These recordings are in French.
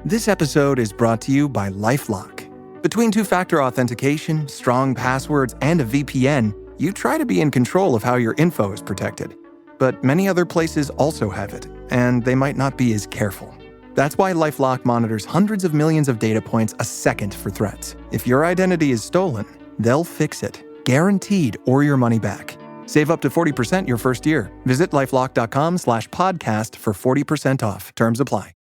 This episode is brought to you by LifeLock. Between two-factor authentication, strong passwords, and a VPN, you try to be in control of how your info is protected. But many other places also have it, and they might not be as careful. That's why LifeLock monitors hundreds of millions of data points a second for threats. If your identity is stolen, they'll fix it, guaranteed, or your money back. Save up to 40% your first year. Visit LifeLock.com/podcast for 40% off. Terms apply.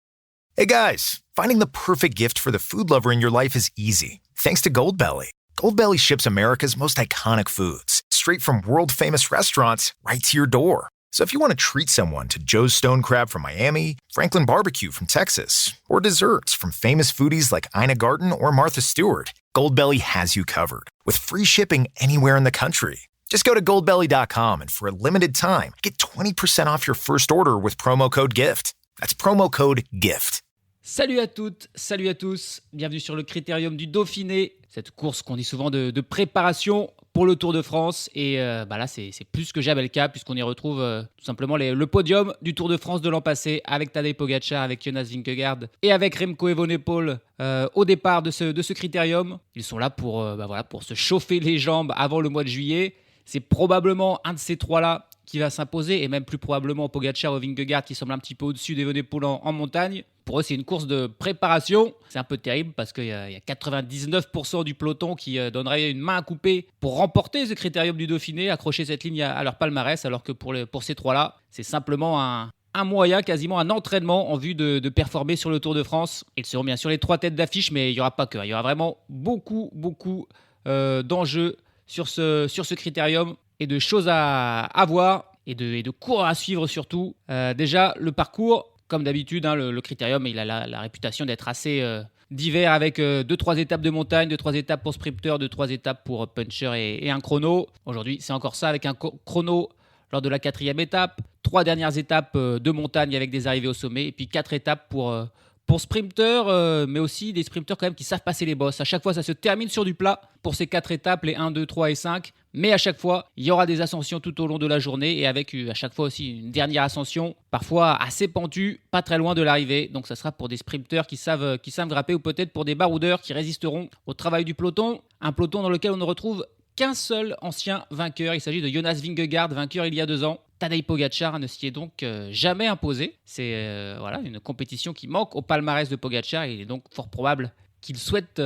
Hey guys, finding the perfect gift for the food lover in your life is easy. Thanks to Goldbelly. Goldbelly ships America's most iconic foods straight from world-famous restaurants right to your door. So if you want to treat someone to Joe's Stone Crab from Miami, Franklin Barbecue from Texas, or desserts from famous foodies like Ina Garten or Martha Stewart, Goldbelly has you covered with free shipping anywhere in the country. Just go to goldbelly.com and for a limited time, get 20% off your first order with promo code GIFT. That's promo code GIFT. Salut à toutes, salut à tous, bienvenue sur le Critérium du Dauphiné, cette course qu'on dit souvent de préparation pour le Tour de France. Et là, c'est plus que jamais le cas puisqu'on y retrouve tout simplement le podium du Tour de France de l'an passé avec Tadej Pogačar, avec Jonas Vingegaard et avec Remco Evenepoel au départ de ce Critérium. Ils sont là pour se chauffer les jambes avant le mois de juillet. C'est probablement un de ces trois-là qui va s'imposer, et même plus probablement Pogačar ou Vingegaard qui semble un petit peu au-dessus d'Evenepoel en montagne. Pour eux, c'est une course de préparation. C'est un peu terrible parce qu'il y a 99% du peloton qui donnerait une main à couper pour remporter ce Critérium du Dauphiné, accrocher cette ligne à leur palmarès, alors que pour ces trois-là, c'est simplement un moyen, quasiment un entraînement en vue de performer sur le Tour de France. Ils seront bien sûr les trois têtes d'affiche, mais il n'y aura pas que. Il y aura vraiment beaucoup d'enjeux sur ce Critérium et de choses à voir et de cours à suivre surtout. Déjà, le parcours, comme d'habitude, le Critérium, il a la réputation d'être assez divers avec 2-3 étapes de montagne, 2-3 étapes pour sprinter, 2-3 étapes pour puncher et un chrono. Aujourd'hui, c'est encore ça avec un chrono lors de la 4e étape, 3 dernières étapes de montagne avec des arrivées au sommet et puis 4 étapes pour sprinteurs, mais aussi des sprinteurs quand même qui savent passer les bosses. À chaque fois, ça se termine sur du plat pour ces 4 étapes, les 1, 2, 3 et 5. Mais à chaque fois, il y aura des ascensions tout au long de la journée et avec à chaque fois aussi une dernière ascension, parfois assez pentue, pas très loin de l'arrivée. Donc ça sera pour des sprinteurs qui savent grimper ou peut-être pour des baroudeurs qui résisteront au travail du peloton. Un peloton dans lequel on ne retrouve qu'un seul ancien vainqueur. Il s'agit de Jonas Vingegaard, vainqueur il y a 2 ans. Tadej Pogačar ne s'y est donc jamais imposé. C'est une compétition qui manque au palmarès de Pogačar. Il est donc fort probable qu'il souhaite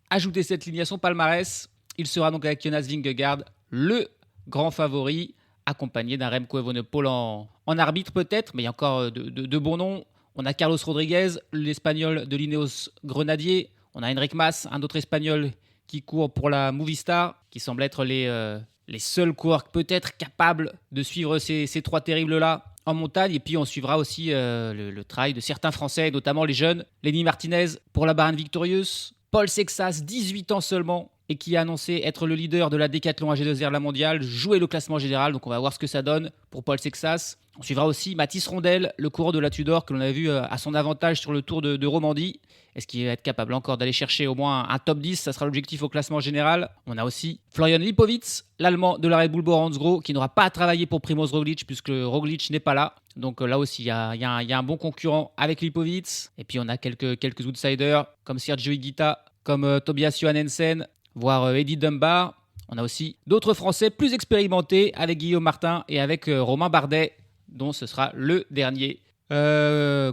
ajouter cette ligne à son palmarès. Il sera donc avec Jonas Vingegaard, le grand favori, accompagné d'un Remco Evenepoel en arbitre peut-être, mais il y a encore de bons noms. On a Carlos Rodriguez, l'Espagnol de l'Ineos Grenadier. On a Enric Mas, un autre Espagnol qui court pour la Movistar, qui semble être les seuls coureurs peut-être capables de suivre ces 3 terribles-là en montagne. Et puis on suivra aussi le travail de certains Français, notamment les jeunes. Lenny Martinez pour la Bahrain Victorious. Paul Sexas, 18 ans seulement, et qui a annoncé être le leader de la Décathlon AG2R La Mondiale, jouer le classement général. Donc on va voir ce que ça donne pour Paul Sexas. On suivra aussi Mathis Rondel, le coureur de la Tudor que l'on a vu à son avantage sur le Tour de Romandie. Est-ce qu'il va être capable encore d'aller chercher au moins un top 10? Ça sera l'objectif au classement général. On a aussi Florian Lipowitz, l'Allemand de la Red Bull Bora-Hansgrohe, qui n'aura pas à travailler pour Primoz Roglic puisque Roglic n'est pas là. Donc là aussi, il y a un bon concurrent avec Lipowitz. Et puis on a quelques outsiders comme Sergio Higuita, comme Tobias Johannesen, voire Eddie Dunbar. On a aussi d'autres Français plus expérimentés avec Guillaume Martin et avec Romain Bardet, dont ce sera le dernier la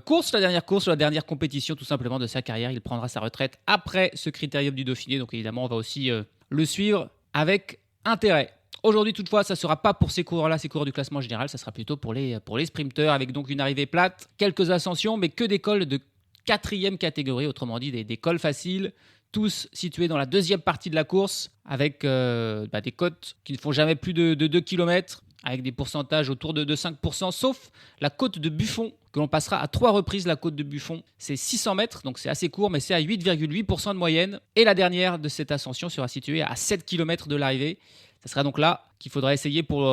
dernière compétition tout simplement de sa carrière. Il prendra sa retraite après ce Critérium du Dauphiné. Donc évidemment, on va aussi le suivre avec intérêt. Aujourd'hui, toutefois, ça ne sera pas pour ces coureurs-là, ces coureurs du classement général. Ça sera plutôt pour les sprinteurs avec donc une arrivée plate, quelques ascensions, mais que des cols de 4e catégorie, autrement dit des cols faciles, tous situés dans la 2e partie de la course avec des côtes qui ne font jamais plus de 2 km. Avec des pourcentages autour de 5%, sauf la côte de Buffon, que l'on passera à 3 reprises. La côte de Buffon, c'est 600 mètres, donc c'est assez court, mais c'est à 8,8% de moyenne. Et la dernière de cette ascension sera située à 7 km de l'arrivée. Ça sera donc là qu'il faudra essayer pour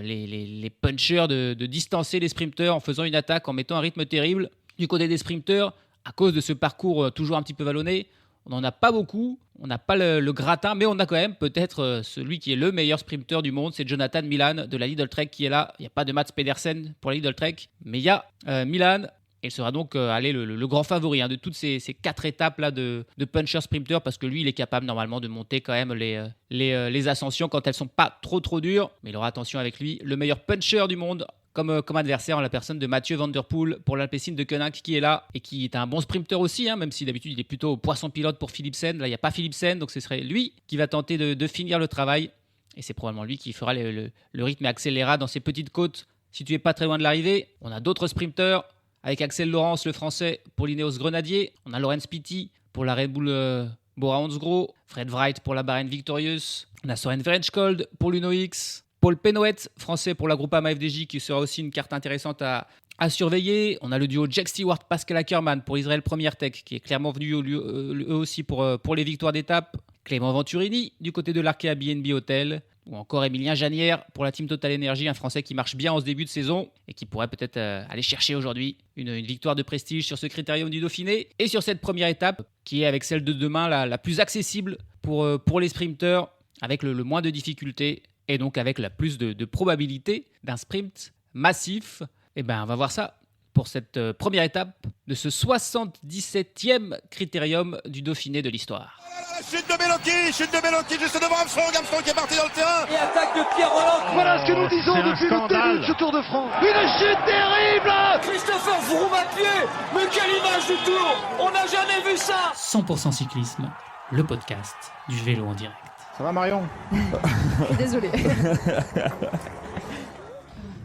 les punchers de distancer les sprinteurs en faisant une attaque, en mettant un rythme terrible. Du côté des sprinteurs, à cause de ce parcours toujours un petit peu vallonné, on n'en a pas beaucoup, on n'a pas le gratin, mais on a quand même peut-être celui qui est le meilleur sprinter du monde, c'est Jonathan Milan de la Lidl Trek qui est là. Il n'y a pas de Mats Pedersen pour la Lidl Trek, mais il y a Milan Et il sera donc le grand favori de toutes ces 4 étapes-là de puncher sprinter, parce que lui, il est capable normalement de monter quand même les ascensions quand elles ne sont pas trop dures. Mais il aura attention avec lui, le meilleur puncher du monde, comme adversaire en la personne de Mathieu Van Der Poel pour l'Alpecin de Koenig qui est là et qui est un bon sprinter aussi, même si d'habitude il est plutôt au poisson pilote pour Philipsen. Là, il n'y a pas Philipsen, donc ce serait lui qui va tenter de finir le travail. Et c'est probablement lui qui fera le rythme et accélérera dans ces petites côtes situées pas très loin de l'arrivée. On a d'autres sprinters avec Axel Laurence, le français, pour l'Ineos Grenadier. On a Laurens Pitty pour la Red Bull Bora Hansgrohe. Fred Wright pour la Bahrain Victorious. On a Soren Verenskold pour l'Uno-X. Paul Penhoet, français pour la Groupama FDJ, qui sera aussi une carte intéressante à surveiller. On a le duo Jack Stewart, Pascal Ackermann pour Israël Première Tech, qui est clairement venu eux aussi pour les victoires d'étape. Clément Venturini du côté de l'Arkea BNB Hotel. Ou encore Emilien Janière pour la Team Total Energy, un Français qui marche bien en ce début de saison et qui pourrait peut-être aller chercher aujourd'hui une victoire de prestige sur ce critérium du Dauphiné. Et sur cette première étape, qui est avec celle de demain la plus accessible pour les sprinteurs, avec le moins de difficultés et donc avec la plus de probabilité d'un sprint massif. Et on va voir ça pour cette première étape de ce 77e critérium du Dauphiné de l'histoire. Chute de Bellocchi, juste devant Armstrong qui est parti dans le terrain. Et attaque de Pierre Rolland. Voilà ce que nous disons depuis le début de ce Tour de France. Une chute terrible. Christopher Froome à pied. Mais quelle image du Tour. On n'a jamais vu ça. 100% cyclisme, le podcast du vélo en direct. Ça va Marion? Désolé.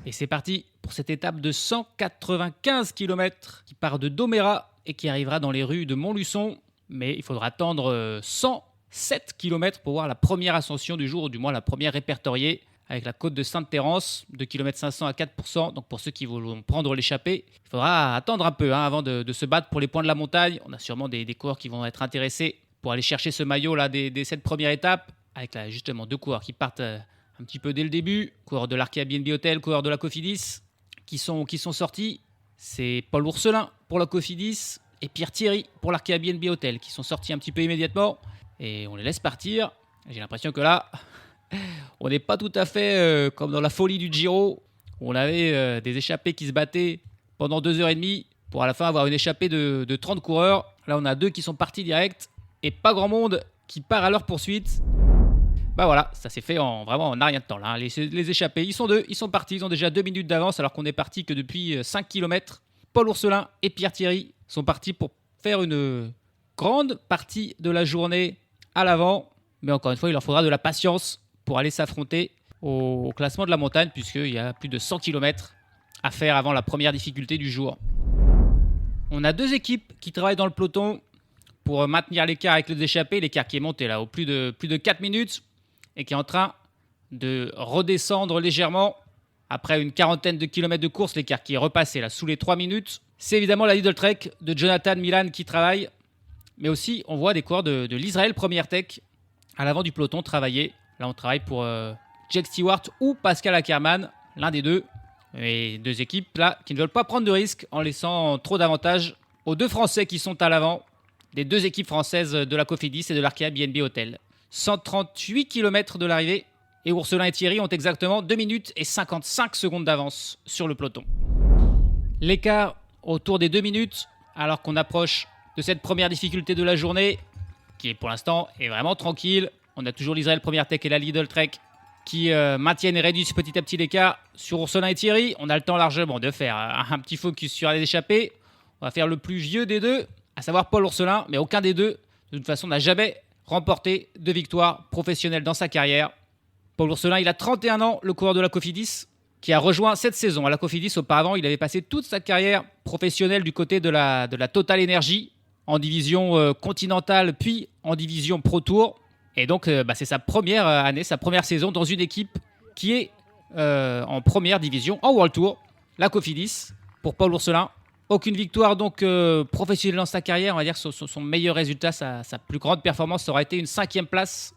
Et c'est parti pour cette étape de 195 km qui part de Domérat et qui arrivera dans les rues de Montluçon. Mais il faudra attendre 107 km pour voir la première ascension du jour, ou du moins la première répertoriée, avec la côte de Sainte-Thérence, 2 km 500 à 4%. Donc pour ceux qui vont prendre l'échappée, il faudra attendre un peu avant de se battre pour les points de la montagne. On a sûrement des coureurs qui vont être intéressés pour aller chercher ce maillot là dès cette première étape, avec justement 2 coureurs qui partent un petit peu dès le début, coureurs de l'Arkea BNB Hotel, coureurs de la Cofidis, qui sont sortis. C'est Paul Ourselin pour la Cofidis et Pierre Thierry pour l'Arkea BNB Hotel, qui sont sortis un petit peu immédiatement. Et on les laisse partir. J'ai l'impression que là, on n'est pas tout à fait comme dans la folie du Giro, où on avait des échappées qui se battaient pendant 2h30 pour à la fin avoir une échappée de 30 coureurs. Là, on a 2 qui sont partis direct et pas grand monde qui part à leur poursuite. Voilà, ça s'est fait vraiment en rien de temps. Là. Les échappés, ils sont 2, ils sont partis, ils ont déjà 2 minutes d'avance alors qu'on est parti que depuis 5 km. Paul Ourselin et Pierre Thierry sont partis pour faire une grande partie de la journée à l'avant. Mais encore une fois, il leur faudra de la patience pour aller s'affronter au classement de la montagne, puisqu'il y a plus de 100 km à faire avant la première difficulté du jour. On a 2 équipes qui travaillent dans le peloton pour maintenir l'écart avec les échappés. L'écart qui est monté là au plus de 4 minutes et qui est en train de redescendre légèrement après une quarantaine de kilomètres de course. L'écart qui est repassé là sous les 3 minutes. C'est évidemment la Lidl Trek de Jonathan Milan qui travaille. Mais aussi, on voit des coureurs de l'Israël Première Tech à l'avant du peloton travailler. Là, on travaille pour Jack Stewart ou Pascal Ackermann, l'un des deux. Et 2 équipes là qui ne veulent pas prendre de risques en laissant trop d'avantages aux 2 Français qui sont à l'avant des 2 équipes françaises de la Cofidis et de l'Arkea BNB Hotel. 138 km de l'arrivée et Ourselin et Thierry ont exactement 2 minutes et 55 secondes d'avance sur le peloton. L'écart autour des 2 minutes alors qu'on approche de cette première difficulté de la journée qui pour l'instant est vraiment tranquille. On a toujours l'Israël Première Tech et la Lidl Trek qui maintiennent et réduisent petit à petit l'écart sur Ourselin et Thierry. On a le temps largement de faire un petit focus sur les échappés. On va faire le plus vieux des 2, à savoir Paul Ourselin, mais aucun des 2, de toute façon, n'a jamais remporté de victoire professionnelle dans sa carrière. Paul Ourselin, il a 31 ans, le coureur de la Cofidis, qui a rejoint cette saison à la Cofidis. Auparavant, il avait passé toute sa carrière professionnelle du côté de la Total Energy, en division continentale, puis en division Pro Tour. Et donc, c'est sa première année, sa première saison dans une équipe qui est en première division, en World Tour, la Cofidis, pour Paul Ourselin. Aucune victoire donc professionnelle dans sa carrière. On va dire que son meilleur résultat, sa plus grande performance, ça aura été une 5e place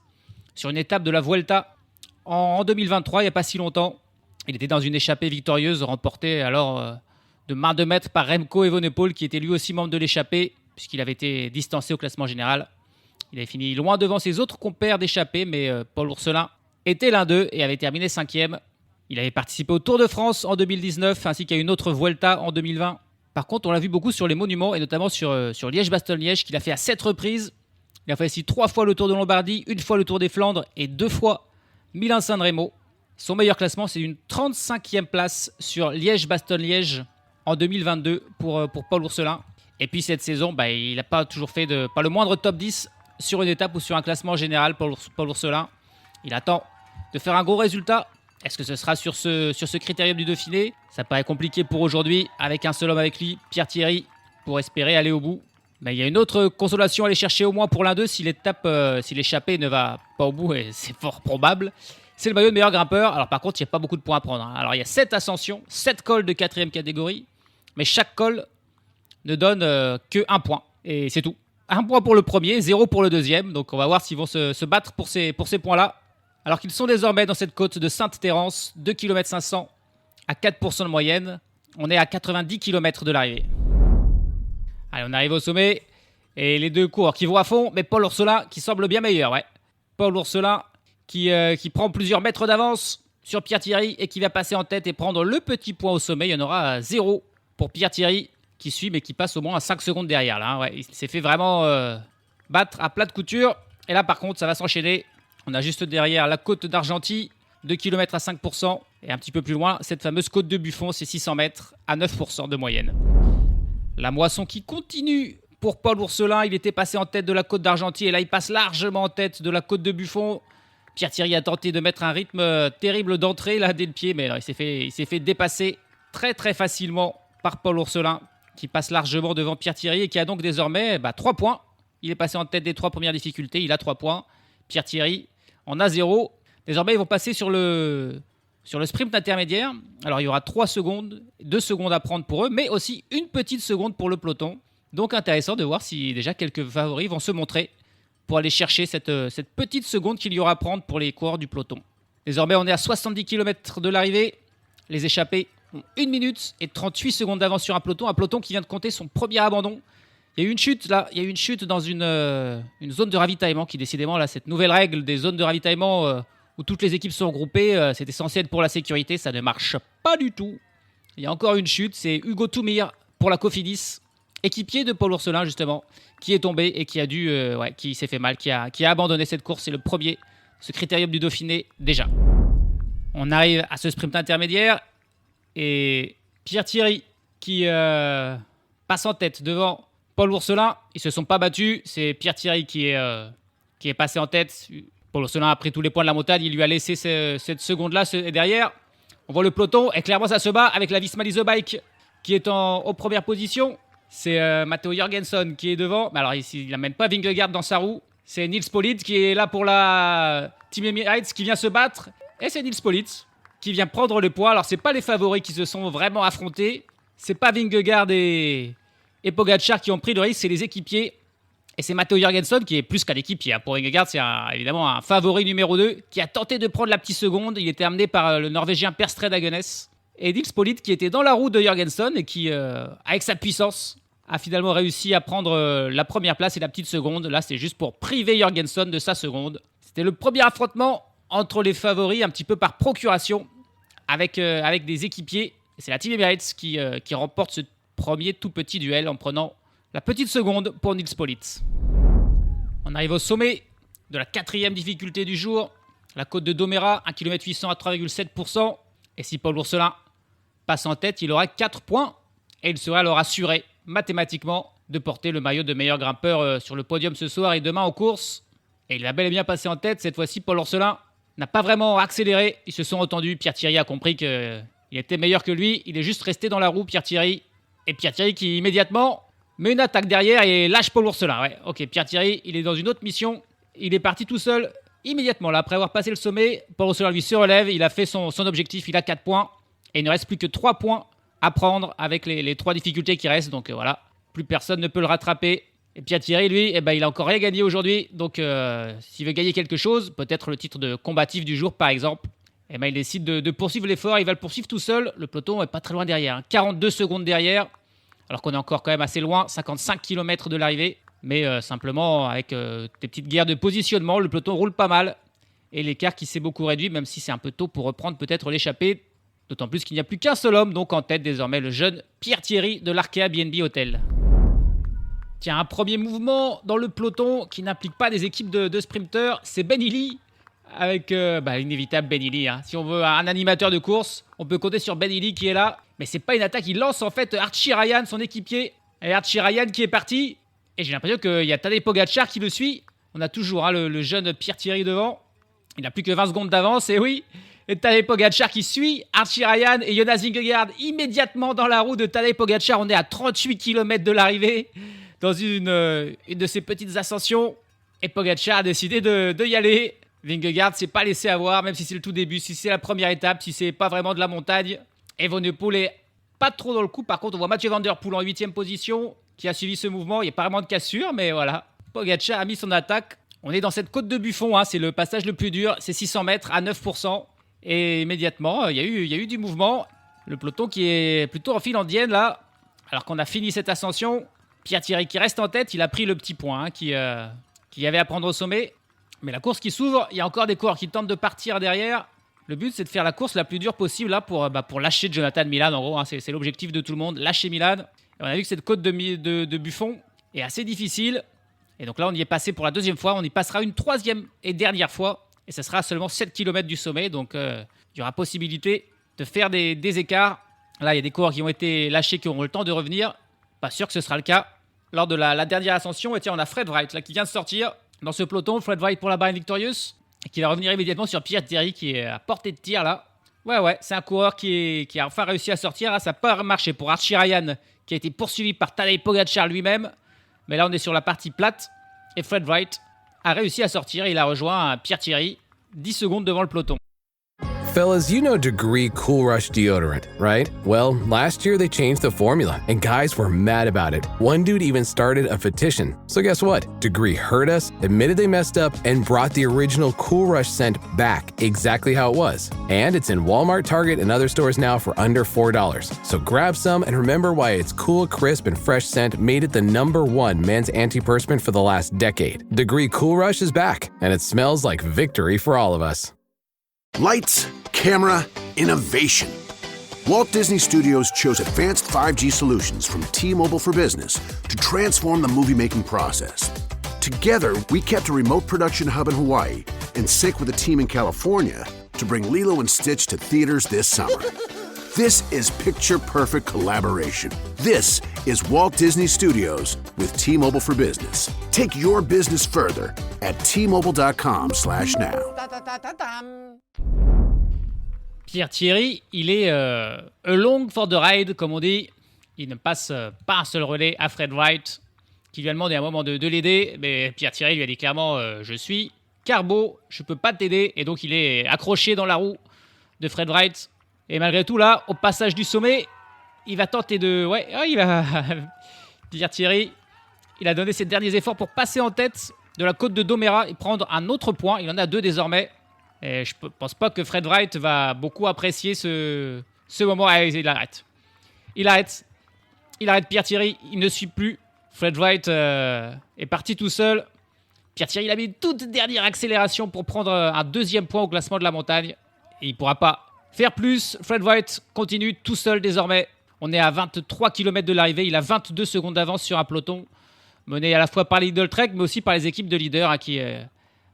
sur une étape de la Vuelta en 2023, il n'y a pas si longtemps. Il était dans une échappée victorieuse remportée alors de main de maître par Remco Evenepoel, qui était lui aussi membre de l'échappée, puisqu'il avait été distancé au classement général. Il avait fini loin devant ses autres compères d'échappée, mais Paul Ourselin était l'un d'eux et avait terminé 5e. Il avait participé au Tour de France en 2019, ainsi qu'à une autre Vuelta en 2020. Par contre, on l'a vu beaucoup sur les monuments et notamment sur Liège-Bastogne-Liège qu'il a fait à 7 reprises. Il a fait ici 3 fois le Tour de Lombardie, 1 fois le Tour des Flandres et 2 fois Milan-San Remo. Son meilleur classement, c'est une 35e place sur Liège-Bastogne-Liège en 2022 pour Paul Ourselin. Et puis cette saison, il n'a pas toujours fait pas le moindre top 10 sur une étape ou sur un classement général, Paul Ourselin. Il attend de faire un gros résultat. Est-ce que ce sera sur ce critérium du Dauphiné ? Ça paraît compliqué pour aujourd'hui, avec un seul homme avec lui, Pierre Thierry, pour espérer aller au bout. Mais il y a une autre consolation à aller chercher au moins pour l'un d'eux si l'échappée ne va pas au bout, et c'est fort probable. C'est le maillot de meilleur grimpeur. Alors par contre, il n'y a pas beaucoup de points à prendre. Alors il y a 7 ascensions, 7 cols de 4e catégorie, mais chaque col ne donne que 1 point. Et c'est tout. 1 point pour le premier, 0 pour le deuxième. Donc on va voir s'ils vont se battre pour ces points-là. Alors qu'ils sont désormais dans cette côte de Sainte-Thérence, 2 km 500 à 4% de moyenne. On est à 90 km de l'arrivée. Allez, on arrive au sommet. Et les deux coureurs qui vont à fond, mais Paul Ourselin qui semble bien meilleur. Ouais. Paul Ourselin qui prend plusieurs mètres d'avance sur Pierre Thierry et qui va passer en tête et prendre le petit point au sommet. Il y en aura 0 pour Pierre Thierry qui suit, mais qui passe au moins à 5 secondes derrière. Là, hein. Ouais, il s'est fait vraiment battre à plat de couture. Et là, par contre, ça va s'enchaîner. On a juste derrière la côte d'Argenty, 2 km à 5%. Et un petit peu plus loin, cette fameuse côte de Buffon, c'est 600 mètres à 9% de moyenne. La moisson qui continue pour Paul Ourselin. Il était passé en tête de la côte d'Argenty et là, il passe largement en tête de la côte de Buffon. Pierre Thierry a tenté de mettre un rythme terrible d'entrée là dès le pied, mais non, il s'est fait dépasser très très facilement par Paul Ourselin, qui passe largement devant Pierre Thierry et qui a donc désormais 3 points. Il est passé en tête des 3 premières difficultés, il a 3 points. Pierre Thierry en a 0. Désormais, ils vont passer sur le sprint intermédiaire. Alors, il y aura 3 secondes, 2 secondes à prendre pour eux, mais aussi une petite seconde pour le peloton. Donc, intéressant de voir si déjà quelques favoris vont se montrer pour aller chercher cette petite seconde qu'il y aura à prendre pour les coureurs du peloton. Désormais, on est à 70 km de l'arrivée. Les échappés ont 1 minute et 38 secondes d'avance sur un peloton qui vient de compter son premier abandon. Il y a eu une chute là, il y a eu une chute dans une zone de ravitaillement qui décidément là, cette nouvelle règle des zones de ravitaillement où toutes les équipes sont regroupées, c'était censé être pour la sécurité, ça ne marche pas du tout. Il y a encore une chute, c'est Hugo Toumir pour la Cofidis, équipier de Paul Ourselin justement, qui est tombé et qui s'est fait mal, qui a abandonné cette course, c'est le premier, ce critérium du Dauphiné déjà. On arrive à ce sprint intermédiaire et Pierre Thierry qui passe en tête devant Paul Ourselin. Ils se sont pas battus, c'est Pierre Thierry qui est passé en tête. Paul Ourselin a pris tous les points de la montagne, il lui a laissé cette seconde-là derrière. On voit le peloton et clairement ça se bat avec la Visma Lease Bike qui est en première position. C'est Matteo Jorgensen qui est devant. Mais alors ici, il n'amène pas Vingegaard dans sa roue. C'est Nils Politt qui est là pour la Team Emirates qui vient se battre. Et c'est Nils Politt qui vient prendre le poids. Alors c'est pas les favoris qui se sont vraiment affrontés. C'est pas Vingegaard et Pogacar qui ont pris le risque, c'est les équipiers. Et c'est Matteo Jorgensen qui est plus qu'un équipier. Pour Vingegaard, c'est évidemment un favori numéro 2 qui a tenté de prendre la petite seconde. Il était amené par le Norvégien Per Stred Hagenes. Et Nils Politt qui était dans la roue de Jorgensen et qui, avec sa puissance, a finalement réussi à prendre la première place et la petite seconde. Là, c'est juste pour priver Jorgensen de sa seconde. C'était le premier affrontement entre les favoris, un petit peu par procuration, avec des équipiers. Et c'est la Team Emirates qui remporte ce premier tout petit duel en prenant la petite seconde pour Nils Politt. On arrive au sommet de la 4e difficulté du jour, la côte de Domera, 1 km 800 à 3,7%. Et si Paul Ourselin passe en tête, il aura 4 points et il sera alors assuré mathématiquement de porter le maillot de meilleur grimpeur sur le podium ce soir et demain en course. Et il va bel et bien passer en tête. Cette fois-ci, Paul Ourselin n'a pas vraiment accéléré. Ils se sont entendus. Pierre Thierry a compris qu'il était meilleur que lui. Il est juste resté dans la roue, Pierre Thierry. Et Pierre Thierry qui immédiatement met une attaque derrière et lâche Paul Ourselin. Ouais, ok, Pierre Thierry, il est dans une autre mission. Il est parti tout seul immédiatement. Là, après avoir passé le sommet, Paul Ourselin lui se relève. Il a fait son objectif. Il a 4 points. Et il ne reste plus que 3 points à prendre avec les 3 difficultés qui restent. Donc voilà, plus personne ne peut le rattraper. Et Pierre Thierry, lui, il a encore rien gagné aujourd'hui. Donc s'il veut gagner quelque chose, peut-être le titre de combatif du jour par exemple, il décide de poursuivre l'effort. Il va le poursuivre tout seul. Le peloton n'est pas très loin derrière. 42 secondes derrière. Alors qu'on est encore quand même assez loin, 55 km de l'arrivée. Mais simplement, avec des petites guerres de positionnement, le peloton roule pas mal. Et l'écart qui s'est beaucoup réduit, même si c'est un peu tôt pour reprendre peut-être l'échappée. D'autant plus qu'il n'y a plus qu'un seul homme, donc en tête désormais le jeune Pierre Thierry de l'Arkea BNB Hotel. Tiens, un premier mouvement dans le peloton qui n'implique pas des équipes de sprinteurs, c'est Ben Illy avec l'inévitable Ben Illy. Si on veut un animateur de course, on peut compter sur Ben Illy qui est là. Mais c'est pas une attaque, il lance en fait Archie Ryan, son équipier. Et Archie Ryan qui est parti. Et j'ai l'impression qu'il y a Tadej Pogacar qui le suit. On a toujours le jeune Pierre Thierry devant. Il n'a plus que 20 secondes d'avance, et oui. Et Tadej Pogacar qui suit Archie Ryan et Jonas Vingegaard immédiatement dans la roue de Tadej Pogacar. On est à 38 km de l'arrivée dans une de ces petites ascensions. Et Pogacar a décidé de y aller. Vingegaard s'est pas laissé avoir, même si c'est le tout début, si c'est la première étape, si c'est pas vraiment de la montagne. Evenepoel est pas trop dans le coup. Par contre, on voit Mathieu Van Der Poel en 8ème position qui a suivi ce mouvement. Il n'y a pas vraiment de cassure, mais voilà. Pogacar a mis son attaque. On est dans cette côte de Buffon, c'est le passage le plus dur. C'est 600 mètres à 9%. Et immédiatement, il y a eu du mouvement. Le peloton qui est plutôt en file indienne là. Alors qu'on a fini cette ascension. Pierre Thierry qui reste en tête, il a pris le petit point qui y avait à prendre au sommet. Mais la course qui s'ouvre, il y a encore des coureurs qui tentent de partir derrière. Le but, c'est de faire la course la plus dure possible là, pour lâcher Jonathan Milan. En gros, c'est l'objectif de tout le monde, lâcher Milan. Et on a vu que cette côte de Buffon est assez difficile. Et donc là, on y est passé pour la deuxième fois. On y passera une troisième et dernière fois. Et ça sera à seulement 7 km du sommet. Donc, il y aura possibilité de faire des écarts. Là, il y a des coureurs qui ont été lâchés, qui auront le temps de revenir. Pas sûr que ce sera le cas lors de la dernière ascension. Et tiens, on a Fred Wright là, qui vient de sortir dans ce peloton. Fred Wright pour la Bahrain Victorious. Et qui va revenir immédiatement sur Pierre Thierry qui est à portée de tir là. Ouais, c'est un coureur qui a enfin réussi à sortir. Là, ça n'a pas marché pour Archie Ryan qui a été poursuivi par Tadej Pogacar lui-même. Mais là, on est sur la partie plate. Et Fred Wright a réussi à sortir. Il a rejoint Pierre Thierry 10 secondes devant le peloton. Fellas, you know Degree Cool Rush deodorant, right? Well, last year they changed the formula, and guys were mad about it. One dude even started a petition. So guess what? Degree heard us, admitted they messed up, and brought the original Cool Rush scent back exactly how it was. And it's in Walmart, Target, and other stores now for under $4. So grab some and remember why its cool, crisp, and fresh scent made it the #1 men's antiperspirant for the last decade. Degree Cool Rush is back, and it smells like victory for all of us. Lights, camera, innovation. Walt Disney Studios chose advanced 5G solutions from T-Mobile for Business to transform the movie-making process. Together, we kept a remote production hub in Hawaii in sync with a team in California to bring Lilo and Stitch to theaters this summer. This is picture-perfect collaboration. This is Walt Disney Studios with T-Mobile for Business. Take your business further at T-Mobile.com/now. Pierre Thierry, il est along for the ride, comme on dit. Il ne passe pas un seul relais à Fred Wright, qui lui a demandé à un moment de l'aider. Mais Pierre Thierry lui a dit clairement je suis carbo, je ne peux pas t'aider. Et donc il est accroché dans la roue de Fred Wright. Et malgré tout, là, au passage du sommet, il va tenter de... Pierre Thierry, il a donné ses derniers efforts pour passer en tête de la côte de Domera et prendre un autre point. Il en a 2 désormais. Et je ne pense pas que Fred Wright va beaucoup apprécier ce moment. Il arrête. Il arrête Pierre Thierry. Il ne suit plus. Fred Wright est parti tout seul. Pierre Thierry, il a mis une toute dernière accélération pour prendre un 2e point au classement de la montagne. Et il ne pourra pas faire plus. Fred Wright continue tout seul désormais. On est à 23 km de l'arrivée. Il a 22 secondes d'avance sur un peloton mené à la fois par les Lidl Trek, mais aussi par les équipes de leaders qui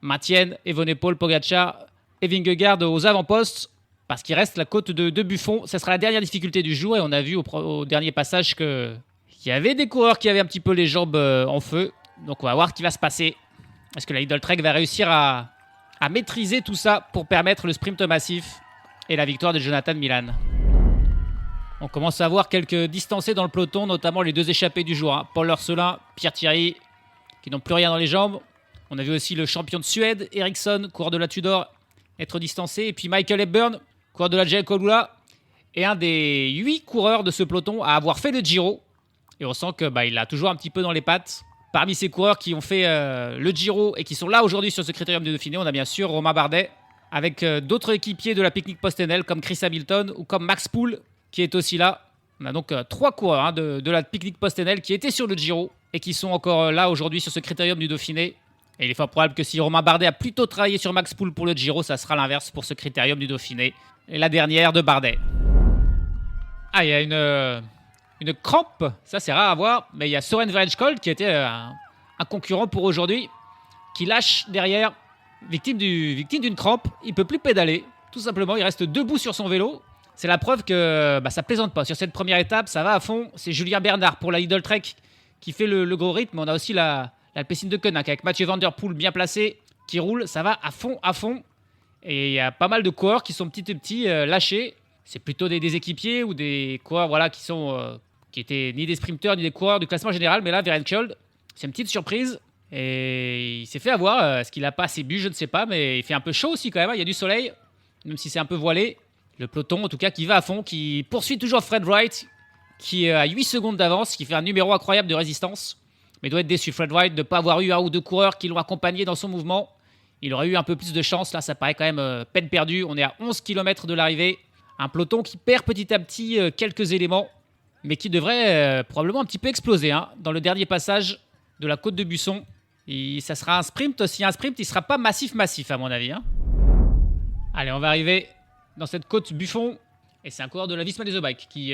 maintiennent Evenepoel, Pogacar et Vingegaard aux avant-postes. Parce qu'il reste la côte de Buffon. Ça sera la dernière difficulté du jour. Et on a vu au dernier passage qu'il y avait des coureurs qui avaient un petit peu les jambes en feu. Donc on va voir ce qui va se passer. Est-ce que la Lidl Trek va réussir à maîtriser tout ça pour permettre le sprint massif et la victoire de Jonathan Milan. On commence à voir quelques distancés dans le peloton, notamment les 2 échappés du jour. Paul Orselin, Pierre Thierry, qui n'ont plus rien dans les jambes. On a vu aussi le champion de Suède, Ericsson, coureur de la Tudor, être distancé. Et puis Michael Hepburn, coureur de la JL Colula, et un des 8 coureurs de ce peloton à avoir fait le Giro. Et on sent qu'il a toujours un petit peu dans les pattes. Parmi ces coureurs qui ont fait le Giro et qui sont là aujourd'hui sur ce critérium de Dauphiné, on a bien sûr Romain Bardet, avec d'autres équipiers de la Picnic Postenel comme Chris Hamilton ou comme Max Poole qui est aussi là. On a donc 3 coureurs de la Picnic Postenel qui étaient sur le Giro et qui sont encore là aujourd'hui sur ce critérium du Dauphiné. Et il est fort probable que si Romain Bardet a plutôt travaillé sur Max Poole pour le Giro, ça sera l'inverse pour ce critérium du Dauphiné. Et la dernière de Bardet. Ah, il y a une crampe, ça c'est rare à voir, mais il y a Søren Verenskjold qui était un concurrent pour aujourd'hui, qui lâche derrière, victime d'une crampe, il peut plus pédaler, tout simplement, il reste debout sur son vélo. C'est la preuve que ça plaisante pas. Sur cette première étape, ça va à fond. C'est Julien Bernard pour la Lidl Trek qui fait le gros rythme. On a aussi l'Alpecin de Konak avec Mathieu Van Der Poel bien placé, qui roule, ça va à fond, à fond. Et il y a pas mal de coureurs qui sont petit à petit lâchés. C'est plutôt des équipiers ou des coureurs voilà, qui étaient ni des sprinteurs ni des coureurs du classement général. Mais là, Verenskjold, c'est une petite surprise. Et il s'est fait avoir. Est-ce qu'il n'a pas assez bu? Je ne sais pas. Mais il fait un peu chaud aussi quand même. Il y a du soleil, même si c'est un peu voilé. Le peloton, en tout cas, qui va à fond, qui poursuit toujours Fred Wright, qui est à 8 secondes d'avance, qui fait un numéro incroyable de résistance. Mais doit être déçu, Fred Wright, de ne pas avoir eu un ou deux coureurs qui l'ont accompagné dans son mouvement. Il aurait eu un peu plus de chance. Là, ça paraît quand même peine perdue. On est à 11 km de l'arrivée. Un peloton qui perd petit à petit quelques éléments, mais qui devrait probablement un petit peu exploser dans le dernier passage de la côte de Buisson. Et ça sera un sprint. S'il y a un sprint, il ne sera pas massif, à mon avis. Allez, on va arriver dans cette côte Buffon. Et c'est un coureur de la Visma Leisure qui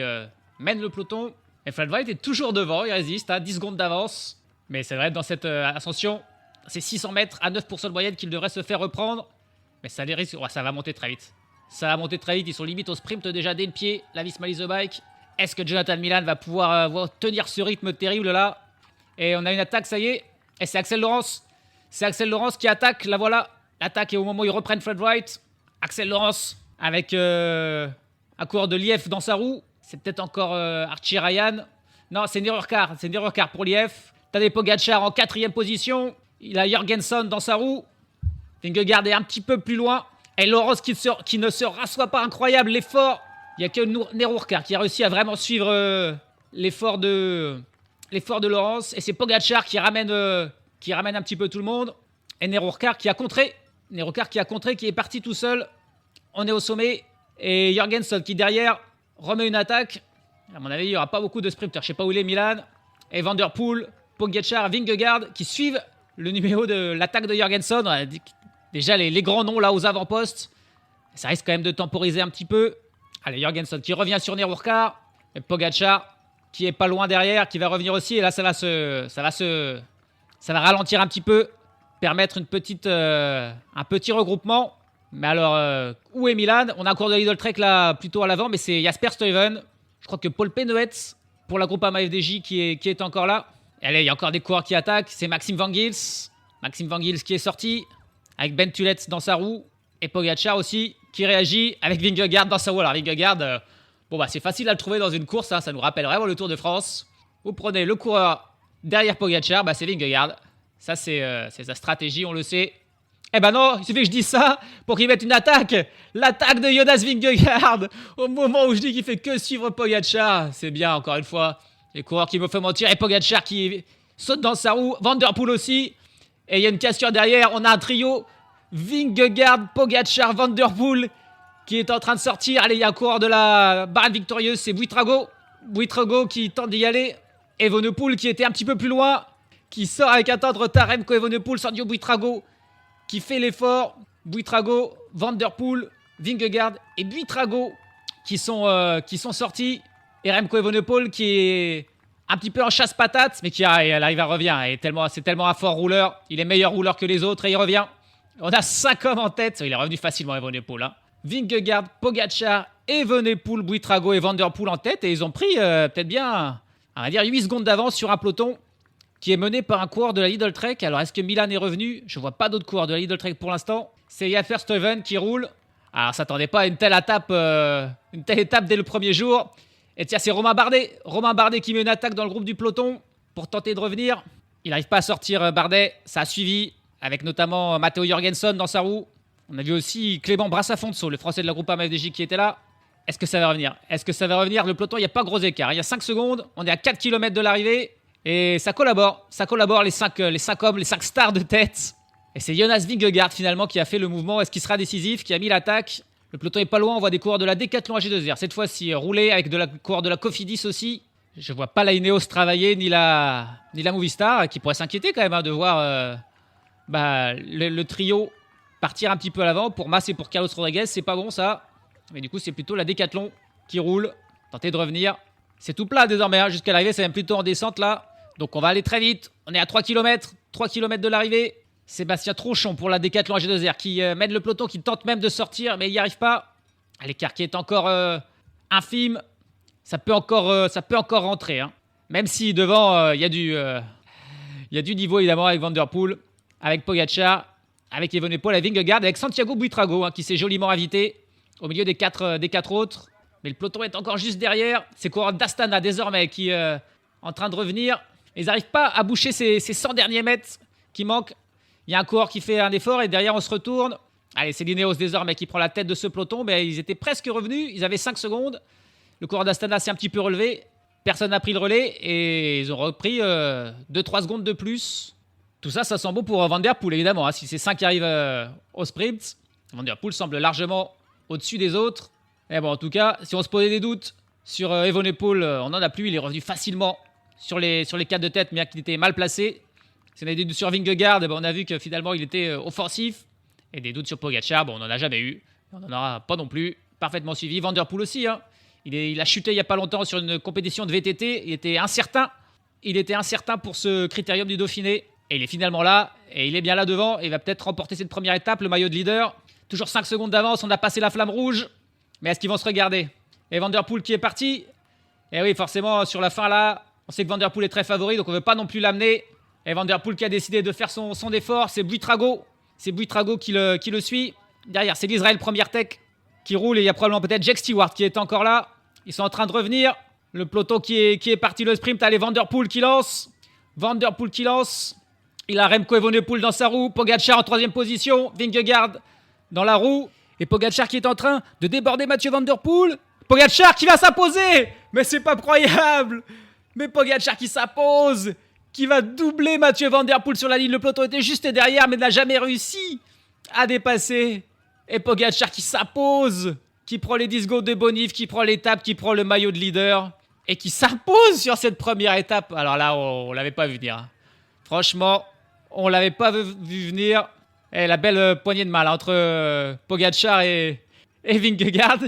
mène le peloton. Et Fred Wright est toujours devant. Il résiste à 10 secondes d'avance. Mais c'est vrai, dans cette ascension, c'est 600 mètres à 9% de moyenne qu'il devrait se faire reprendre. Mais ça les risque. Ça va monter très vite. Ça va monter très vite. Ils sont limite au sprint déjà dès le pied. La Visma Leisure Bike. Est-ce que Jonathan Milan va pouvoir tenir ce rythme terrible là? Et on a une attaque, ça y est. Et c'est Axel Laurence. C'est Axel Laurence qui attaque. La voilà. L'attaque est au moment où ils reprennent Fred Wright. Axel Laurence avec un coureur de Lièvre dans sa roue. C'est peut-être encore Archie Ryan. Non, c'est une erreur quart. C'est une erreur quart pour Lièvre. Tadej Pogacar en 4e position. Il a Jorgenson dans sa roue. Vingegaard est un petit peu plus loin. Et Laurence qui ne se rassoit pas. Incroyable l'effort. Il n'y a que Nero Urcar qui a réussi à vraiment suivre l'effort de Laurence. Et c'est Pogacar qui ramène un petit peu tout le monde. Et Nero Urcar qui a contré. Nero Urcar qui a contré, qui est parti tout seul. On est au sommet. Et Jorgenson qui derrière remet une attaque. À mon avis, il n'y aura pas beaucoup de sprinters. Je ne sais pas où il est, Milan. Et Van Der Poel, Pogacar, Vingegaard qui suivent le numéro de l'attaque de Jorgenson. On a dit déjà les grands noms là aux avant-postes. Ça risque quand même de temporiser un petit peu. Allez, Jorgenson qui revient sur Nero Urcar. Et Pogacar qui est pas loin derrière, qui va revenir aussi. Et là, ça va ralentir un petit peu. Permettre un petit regroupement. Mais alors, où est Milan? On a un cours de Lidl Trek là, plutôt à l'avant, mais c'est Jasper Stuyven. Je crois que Paul Pennoets pour la Groupama FDJ qui est encore là. Et allez, il y a encore des coureurs qui attaquent. C'est Maxime Van Gils. Maxime Van Gils qui est sorti avec Ben Tullet dans sa roue. Et Pogacar aussi qui réagit avec Vingegaard dans sa roue. Alors Vingegaard, c'est facile à le trouver dans une course. Ça nous rappelle vraiment le Tour de France. Vous prenez le coureur derrière Pogacar, c'est Vingegaard. Ça, c'est sa stratégie, on le sait. Eh ben non, il suffit que je dise ça pour qu'il mette une attaque. L'attaque de Jonas Vingegaard. Au moment où je dis qu'il fait que suivre Pogacar. C'est bien, encore une fois. Les coureurs qui me font mentir. Et Pogacar qui saute dans sa roue. Van Der Poel aussi. Et il y a une cassure derrière. On a un trio. Vingegaard, Pogacar, Van Der Poel qui est en train de sortir. Allez, il y a un coureur de la barre victorieuse. C'est Buitrago. Buitrago qui tente d'y aller. Evenepoel qui était un petit peu plus loin. Qui sort avec un temps de retard. Remco Evenepoel, Sergio Buitrago qui fait l'effort. Buitrago, Van Der Poel, Vingegaard et Buitrago qui sont sortis. Et Remco Evenepoel qui est un petit peu en chasse-patate, mais qui arrive à revenir. C'est tellement un fort rouleur. Il est meilleur rouleur que les autres et il revient. On a 5 hommes en tête. Il est revenu facilement, Evenepoel. Vingegaard, Pogacar, Evenepoel, Buitrago et Van Der Poel en tête. Et ils ont pris peut-être bien, on va dire, 8 secondes d'avance sur un peloton qui est mené par un coureur de la Lidl Trek. Alors, est-ce que Milan est revenu? Je ne vois pas d'autres coureurs de la Lidl Trek pour l'instant. C'est Jasper Stuyven qui roule. Alors, s'attendait pas à une telle étape dès le premier jour. Et tiens, c'est Romain Bardet. Romain Bardet qui met une attaque dans le groupe du peloton pour tenter de revenir. Il n'arrive pas à sortir Bardet. Ça a suivi avec notamment Matteo Jorgenson dans sa roue. On a vu aussi Clément Brassafonso, le français de la Groupama FDJ qui était là. Est-ce que ça va revenir? Le peloton, il n'y a pas gros écart. Il y a 5 secondes. On est à 4 km de l'arrivée. Et ça collabore les 5 hommes, les 5 stars de tête. Et c'est Jonas Vingegaard finalement qui a fait le mouvement. Est-ce qu'il sera décisif? Qui a mis l'attaque? Le peloton est pas loin. On voit des coureurs de la Decathlon AG2R. Cette fois-ci rouler avec coureurs de la Cofidis aussi. Je vois pas la Ineos travailler ni la Movistar qui pourrait s'inquiéter quand même de voir le trio partir un petit peu à l'avant pour Mas et pour Carlos Rodriguez. C'est pas bon ça. Mais du coup c'est plutôt la Decathlon qui roule. tenter de revenir. C'est tout plat désormais, hein. Jusqu'à l'arrivée, c'est même plutôt en descente là. Donc on va aller très vite. On est à 3 km de l'arrivée. Sébastien Tronchon pour la Décathlon AG2R qui mène le peloton, qui tente même de sortir, mais il n'y arrive pas. L'écart qui est encore infime. Ça peut encore rentrer, hein. Même si devant, il y a du niveau évidemment avec Van Der Poel, avec Pogacar, avec Evenepoel, avec Vingegaard, avec Santiago Buitrago hein, qui s'est joliment invité au milieu des quatre autres. Mais le peloton est encore juste derrière. C'est coureur d'Astana désormais qui est en train de revenir. Ils n'arrivent pas à boucher ces 100 derniers mètres qui manquent. Il y a un coureur qui fait un effort et derrière on se retourne. Allez, c'est l'Ineos désormais qui prend la tête de ce peloton. Mais ils étaient presque revenus. Ils avaient 5 secondes. Le coureur d'Astana s'est un petit peu relevé. Personne n'a pris le relais et ils ont repris 2-3 secondes de plus. Tout ça, ça sent bon pour Van Der Poel évidemment. Hein. Si c'est 5 qui arrivent au sprint, Van Der Poel semble largement au-dessus des autres. Et bon, en tout cas, si on se posait des doutes sur Evenepoel, on n'en a plus. Il est revenu facilement sur les 4 de tête, bien qu'il était mal placé. Si on a des doutes sur Vingegaard, on a vu que finalement il était offensif. Et des doutes sur Pogacar, on n'en a jamais eu. On n'en aura pas non plus. Parfaitement suivi. Van Der Poel aussi. Hein. Il a chuté il n'y a pas longtemps sur une compétition de VTT. Il était incertain. Pour ce critérium du Dauphiné. Et il est finalement là. Et il est bien là devant. Et il va peut-être remporter cette première étape, le maillot de leader. Toujours 5 secondes d'avance. On a passé la flamme rouge. Mais est-ce qu'ils vont se regarder? Et Van Der Poel qui est parti. Et oui, forcément, sur la fin là, on sait que Van Der Poel est très favori. Donc on ne veut pas non plus l'amener. Et Van Der Poel qui a décidé de faire son effort. C'est Buitrago. Qui le suit. Derrière, c'est l'Israël Première Tech qui roule. Et il y a probablement peut-être Jake Stewart qui est encore là. Ils sont en train de revenir. Le peloton qui est parti le sprint. Allez, Van Der Poel qui lance. Il a Remco Evenepoel dans sa roue. Pogacar en 3e position. Vingegaard dans la roue. Et Pogacar qui est en train de déborder Mathieu Van Der Poel. Pogacar qui va s'imposer. Mais c'est pas croyable. Mais Pogacar qui s'impose. Qui va doubler Mathieu Van Der Poel sur la ligne. Le peloton était juste derrière mais n'a jamais réussi à dépasser. Et Pogacar qui s'impose. Qui prend les 10 secondes de bonif, qui prend l'étape, qui prend le maillot de leader et qui s'impose sur cette première étape. Alors là, on l'avait pas vu venir. Franchement, on l'avait pas vu venir. Et la belle poignée de main là, entre Pogacar et Vingegaard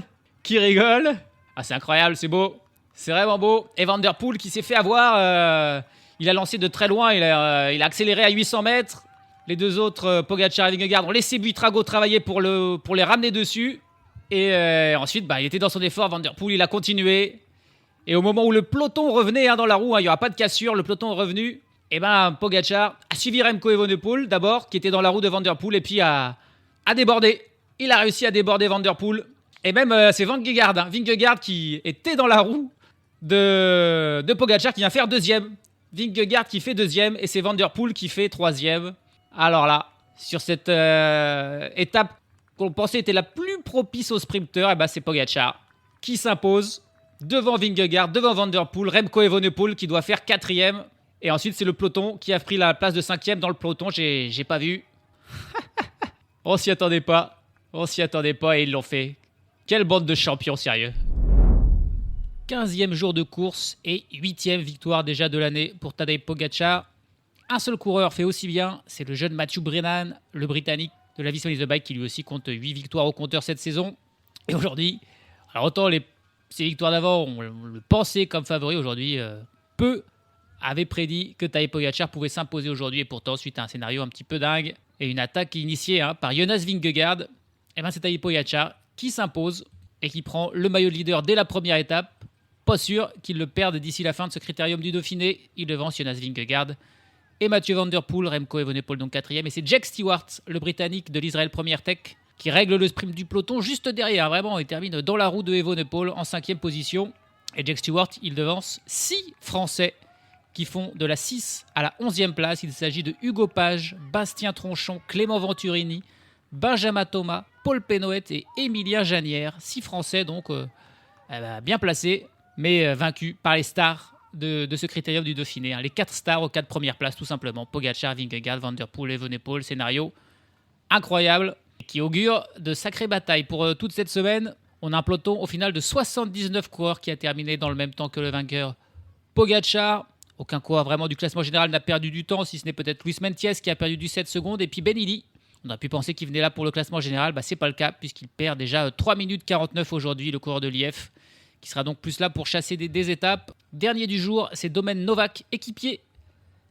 qui rigole. Ah, c'est incroyable, c'est beau. C'est vraiment beau. Et Van Der Poel qui s'est fait avoir. Il a lancé de très loin, il a accéléré à 800 mètres. Les deux autres, Pogacar et Vingegaard, ont laissé Buitrago travailler pour les ramener dessus. Et ensuite, il était dans son effort. Van Der Poel, il a continué. Et au moment où le peloton revenait dans la roue, il n'y aura pas de cassure, le peloton est revenu. Et Pogacar a suivi Remco Evenepoel d'abord, qui était dans la roue de Van Der Poel, et puis a débordé. Il a réussi à déborder Van Der Poel. Et même, c'est Vingegaard. Hein. Vingegaard qui était dans la roue de Pogacar, qui vient faire 2e. Vingegaard qui fait 2e, et c'est Van Der Poel qui fait 3e. Alors là, sur cette étape qu'on pensait était la plus propice aux sprinteurs, c'est Pogacar qui s'impose devant Vingegaard, devant Van Der Poel, Remco Evenepoel qui doit faire 4e. Et ensuite, c'est le peloton qui a pris la place de 5e dans le peloton. J'ai pas vu. On s'y attendait pas et ils l'ont fait. Quelle bande de champions, sérieux. 15e jour de course et 8e victoire déjà de l'année pour Tadej Pogacar. Un seul coureur fait aussi bien, c'est le jeune Matthew Brennan, le Britannique de la Visma Lease Bike qui lui aussi compte 8 victoires au compteur cette saison. Et aujourd'hui, alors autant ces victoires d'avant, on le pensait comme favori. Aujourd'hui, peu avaient prédit que Tadej Pogacar pouvait s'imposer aujourd'hui. Et pourtant, suite à un scénario un petit peu dingue et une attaque initiée par Jonas Vingegaard, c'est Tadej Pogacar qui s'impose et qui prend le maillot de leader dès la première étape. Pas sûr qu'il le perde d'ici la fin de ce critérium du Dauphiné. Il devance Jonas Vingegaard et Mathieu Van Der Poel, Remco Evenepoel donc 4e. Et c'est Jake Stewart, le Britannique de l'Israël Première Tech, qui règle le sprint du peloton juste derrière. Vraiment, il termine dans la roue de Evenepoel en 5e position. Et Jake Stewart, il devance 6 Français qui font de la 6 à la 11e place. Il s'agit de Hugo Page, Bastien Tronchon, Clément Venturini, Benjamin Thomas, Paul Pénoët et Émilien Janière. 6 Français donc bien placés, mais vaincus par les stars de ce critérium du Dauphiné. Les 4 stars aux 4 premières places tout simplement. Pogacar, Vingegaard, Van Der Poel, Evenepoel. Scénario incroyable qui augure de sacrées batailles pour toute cette semaine. On a un peloton au final de 79 coureurs qui a terminé dans le même temps que le vainqueur Pogacar. Aucun coureur vraiment du classement général n'a perdu du temps, si ce n'est peut-être Luis Mentiès qui a perdu du 7 secondes. Et puis Ben Illy, on a pu penser qu'il venait là pour le classement général. C'est pas le cas puisqu'il perd déjà 3 minutes 49 aujourd'hui, le coureur de l'IF, qui sera donc plus là pour chasser des étapes. Dernier du jour, c'est Domen Novak, équipier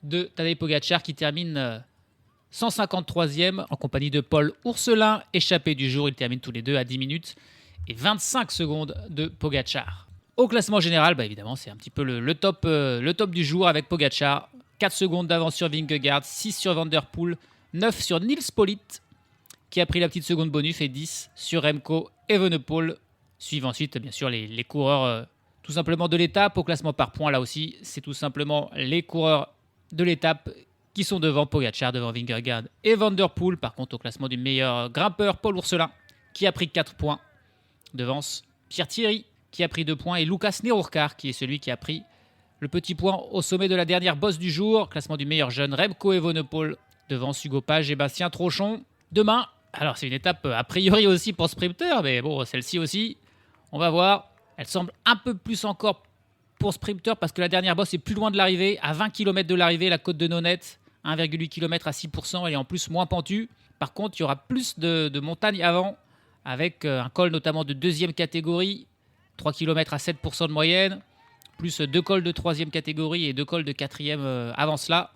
de Tadej Pogačar, qui termine 153e en compagnie de Paul Ourselin. Échappé du jour, ils terminent tous les deux à 10 minutes et 25 secondes de Pogačar. Au classement général, évidemment, c'est un petit peu le top du jour avec Pogačar. 4 secondes d'avance sur Vingegaard, 6 sur Van der Poel, 9 sur Nils Politt, qui a pris la petite seconde bonus, et 10 sur Remco Evenepoel. Suivent ensuite, bien sûr, les coureurs tout simplement de l'étape. Au classement par points, là aussi, c'est tout simplement les coureurs de l'étape qui sont devant Pogačar, devant Vingegaard et Van der Poel. Par contre, au classement du meilleur grimpeur, Paul Ourselin, qui a pris 4 points, devance Pierre Thierry, qui a pris 2 points, et Lucas Nehorkar, qui est celui qui a pris le petit point au sommet de la dernière bosse du jour. Classement du meilleur jeune, Remco Evenepoel, devant Hugo Page et Bastien Trochon. Demain, alors c'est une étape a priori aussi pour sprinter, mais bon, celle-ci aussi, on va voir. Elle semble un peu plus encore pour sprinter parce que la dernière bosse est plus loin de l'arrivée, à 20 km de l'arrivée, la côte de Nonette, 1,8 km à 6%, elle est en plus moins pentue. Par contre, il y aura plus de montagnes avant, avec un col notamment de deuxième catégorie, 3 km à 7% de moyenne, plus 2 cols de troisième catégorie et 2 cols de quatrième avant cela.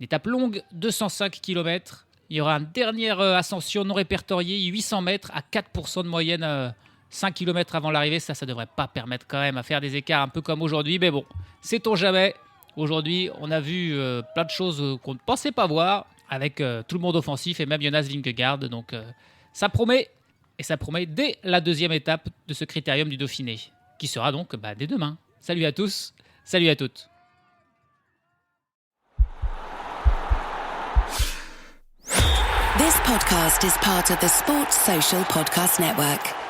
Une étape longue, 205 km. Il y aura une dernière ascension non répertoriée, 800 mètres à 4% de moyenne, 5 km avant l'arrivée. Ça ne devrait pas permettre quand même à faire des écarts un peu comme aujourd'hui. Mais bon, sait-on jamais. Aujourd'hui, on a vu plein de choses qu'on ne pensait pas voir, avec tout le monde offensif et même Jonas Vingegaard. Donc ça promet, et ça promet dès la deuxième étape de ce critérium du Dauphiné, qui sera donc dès demain. Salut à tous, salut à toutes. This podcast is part of the Sports Social Podcast Network.